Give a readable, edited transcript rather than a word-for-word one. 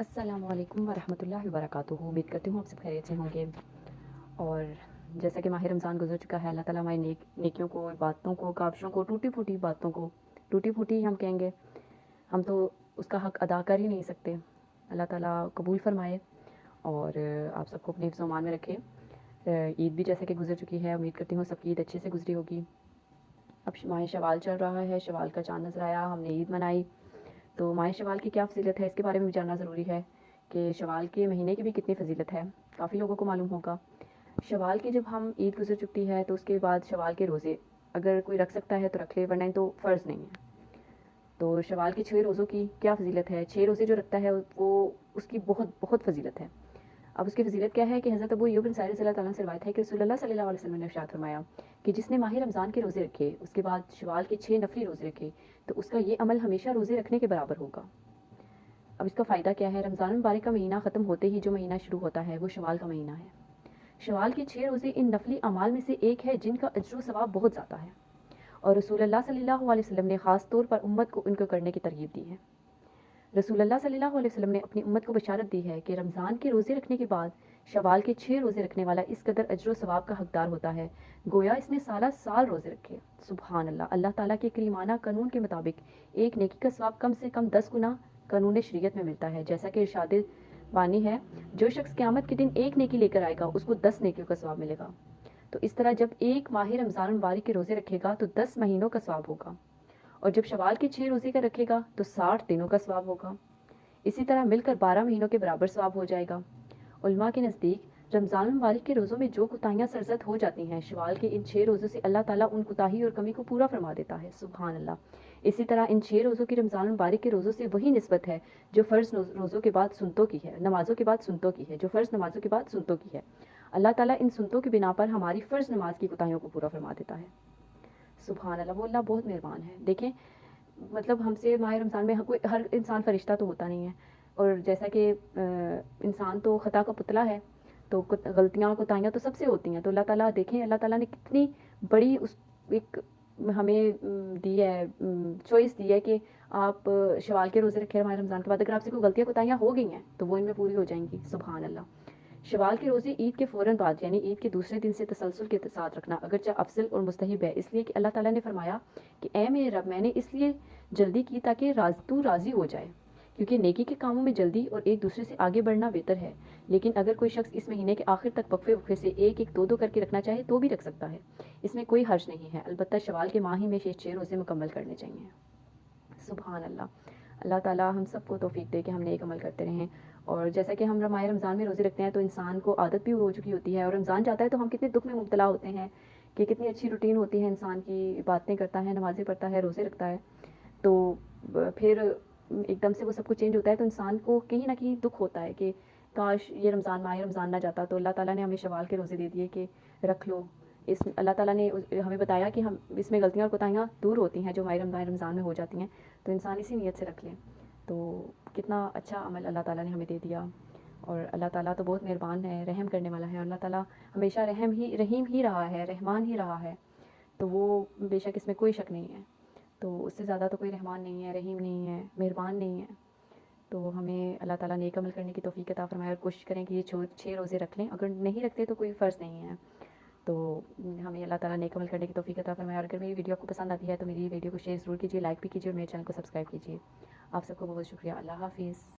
السلام علیکم ورحمۃ اللہ وبرکاتہ. امید کرتی ہوں آپ سب خیریت سے ہوں گے. اور جیسا کہ ماہ رمضان گزر چکا ہے، اللہ تعالیٰ ہماری نیکیوں کو، باتوں کو، کاوشوں کو، ٹوٹی پھوٹی باتوں کو، ٹوٹی پھوٹی ہم کہیں گے، ہم تو اس کا حق ادا کر ہی نہیں سکتے. اللہ تعالیٰ قبول فرمائے اور آپ سب کو اپنے حفظ و امان میں رکھے. عید بھی جیسا کہ گزر چکی ہے، امید کرتی ہوں سب کی عید اچھے سے گزری ہوگی. اب ماہ شوال چل رہا ہے، شوال کا چاند نظر آیا، ہم نے عید منائی. تو ماہ شوال کی کیا فضیلت ہے، اس کے بارے میں بھی جاننا ضروری ہے کہ شوال کے مہینے کی بھی کتنی فضیلت ہے. کافی لوگوں کو معلوم ہوگا. شوال کی جب ہم عید گزر چکتی ہے تو اس کے بعد شوال کے روزے اگر کوئی رکھ سکتا ہے تو رکھ لے، ورنہ تو فرض نہیں ہے. تو شوال کے 6 روزوں کی کیا فضیلت ہے. 6 روزے جو رکھتا ہے وہ اس کی بہت بہت فضیلت ہے. اب اس کی فضیلت کیا ہے کہ حضرت ابو ایوب انصاری رضی اللہ تعالیٰ سے روایت ہے کہ رسول اللہ صلی اللہ علیہ وسلم نے ارشاد فرمایا کہ جس نے ماہ رمضان کے روزے رکھے، اس کے بعد شوال کے 6 نفلی روزے رکھے، تو اس کا یہ عمل ہمیشہ روزے رکھنے کے برابر ہوگا. اب اس کا فائدہ کیا ہے. رمضان مبارک کا مہینہ ختم ہوتے ہی جو مہینہ شروع ہوتا ہے وہ شوال کا مہینہ ہے. شوال کے 6 روزے ان نفلی اعمال میں سے ایک ہے جن کا اجر و ثواب بہت زیادہ ہے، اور رسول اللہ صلی اللہ علیہ وسلم نے خاص طور پر امت کو ان کو کرنے کی ترغیب دی ہے. رسول اللہ صلی اللہ علیہ وسلم نے اپنی امت کو بشارت دی ہے کہ رمضان کے روزے رکھنے کے بعد شوال کے 6 روزے رکھنے والا اس قدر اجر و ثواب کا حقدار ہوتا ہے گویا اس نے سالہ سال روزے رکھے. سبحان اللہ. اللہ تعالیٰ کے کریمانہ قانون کے مطابق ایک نیکی کا ثواب کم سے کم 10 گنا قانون شریعت میں ملتا ہے. جیسا کہ ارشاد بانی ہے، جو شخص قیامت کے دن ایک نیکی لے کر آئے گا اس کو 10 نیکیوں کا ثواب ملے گا. تو اس طرح جب ایک ماہ رمضان مبارک کے روزے رکھے گا تو 10 مہینوں کا ثواب ہوگا، اور جب شوال کے 6 روزے کا رکھے گا تو 60 دنوں کا ثواب ہوگا. اسی طرح مل کر 12 مہینوں کے برابر ثواب ہو جائے گا. علماء کے نزدیک رمضان مبارک کے روزوں میں جو کوتاہیاں سرزد ہو جاتی ہیں، شوال کے ان 6 روزوں سے اللہ تعالیٰ ان کوتاہی اور کمی کو پورا فرما دیتا ہے. سبحان اللہ. اسی طرح ان 6 روزوں کی رمضان مبارک کے روزوں سے وہی نسبت ہے جو فرض روزوں کے بعد سنتوں کی ہے، نمازوں کے بعد سنتوں کی ہے، جو فرض نمازوں کے بعد سنتوں کی ہے. اللہ تعالیٰ ان سنتوں کی بنا پر ہماری فرض نماز کی کوتاہیوں کو پورا فرما دیتا ہے. سبحان اللہ. وہ اللہ بہت مہربان ہے. دیکھیں، مطلب ہم سے ماہ رمضان میں کوئی ہر انسان فرشتہ تو ہوتا نہیں ہے، اور جیسا کہ انسان تو خطا کا پتلا ہے، تو غلطیاں کوتاہیاں تو سب سے ہوتی ہیں. تو اللہ تعالیٰ دیکھیں، اللہ تعالیٰ نے کتنی بڑی اس ایک ہمیں دی ہے، چوائس دی ہے کہ آپ شوال کے روزے رکھے ماہ رمضان کے بعد اگر آپ سے کوئی غلطیاں کوتاہیاں ہو گئی ہیں تو وہ ان میں پوری ہو جائیں گی. سبحان اللہ. شوال کے روزے عید کے فوراً بعد یعنی عید کے دوسرے دن سے تسلسل کے ساتھ رکھنا اگرچہ افضل اور مستحب ہے، اس لیے کہ اللہ تعالیٰ نے فرمایا کہ اے میرے رب، میں نے اس لیے جلدی کی تاکہ تو راضی ہو جائے، کیونکہ نیکی کے کاموں میں جلدی اور ایک دوسرے سے آگے بڑھنا بہتر ہے. لیکن اگر کوئی شخص اس مہینے کے آخر تک وقفے سے ایک ایک دو کر کے رکھنا چاہے تو بھی رکھ سکتا ہے، اس میں کوئی حرج نہیں ہے. البتہ شوال کے ماہ ہی میں 6 روزے مکمل کرنے چاہیے. سبحان اللہ. اللہ تعالیٰ ہم سب کو توفیق دے کہ ہم نیک عمل کرتے رہیں. اور جیسا کہ ہم ماہ رمضان میں روزے رکھتے ہیں تو انسان کو عادت بھی ہو چکی ہوتی ہے، اور رمضان جاتا ہے تو ہم کتنے دکھ میں مبتلا ہوتے ہیں کہ کتنی اچھی روٹین ہوتی ہے انسان کی، باتیں کرتا ہے، نمازیں پڑھتا ہے، روزے رکھتا ہے، تو پھر ایک دم سے وہ سب کچھ چینج ہوتا ہے تو انسان کو کہیں نہ کہیں دکھ ہوتا ہے کہ کاش یہ ماہ رمضان نہ جاتا. تو اللہ تعالیٰ نے ہمیں شوال کے روزے دے دیے کہ رکھ لو. اللہ تعالیٰ نے ہمیں بتایا کہ ہم اس میں غلطیاں اور کوتاہیاں دور ہوتی ہیں جو ماہ رمضان میں ہو جاتی ہیں، تو انسان اسی نیت سے رکھ لیں. تو کتنا اچھا عمل اللہ تعالیٰ نے ہمیں دے دیا. اور اللہ تعالیٰ تو بہت مہربان ہے، رحم کرنے والا ہے. اللہ تعالیٰ ہمیشہ رحیم ہی رہا ہے، رحمان ہی رہا ہے. تو وہ بے شک اس میں کوئی شک نہیں ہے. تو اس سے زیادہ تو کوئی رحمان نہیں ہے، رحیم نہیں ہے، مہربان نہیں ہے. تو ہمیں اللہ تعالیٰ نیک عمل کرنے کی توفیق عطا فرمائے، اور کوشش کریں کہ یہ 6 روزے رکھ لیں. اگر نہیں رکھتے تو کوئی فرض نہیں ہے، تو ہمیں اللہ تعالیٰ نیک عمل کرنے کی توفیق عطا فرمائے. اور اگر میری ویڈیو آپ کو پسند آتی ہے تو میری ویڈیو کو شیئر ضرور کیجیے، لائک بھی کیجیے، اور میرے چینل کو سبسکرائب کیجیے. آپ سب کو بہت شکریہ. اللہ حافظ.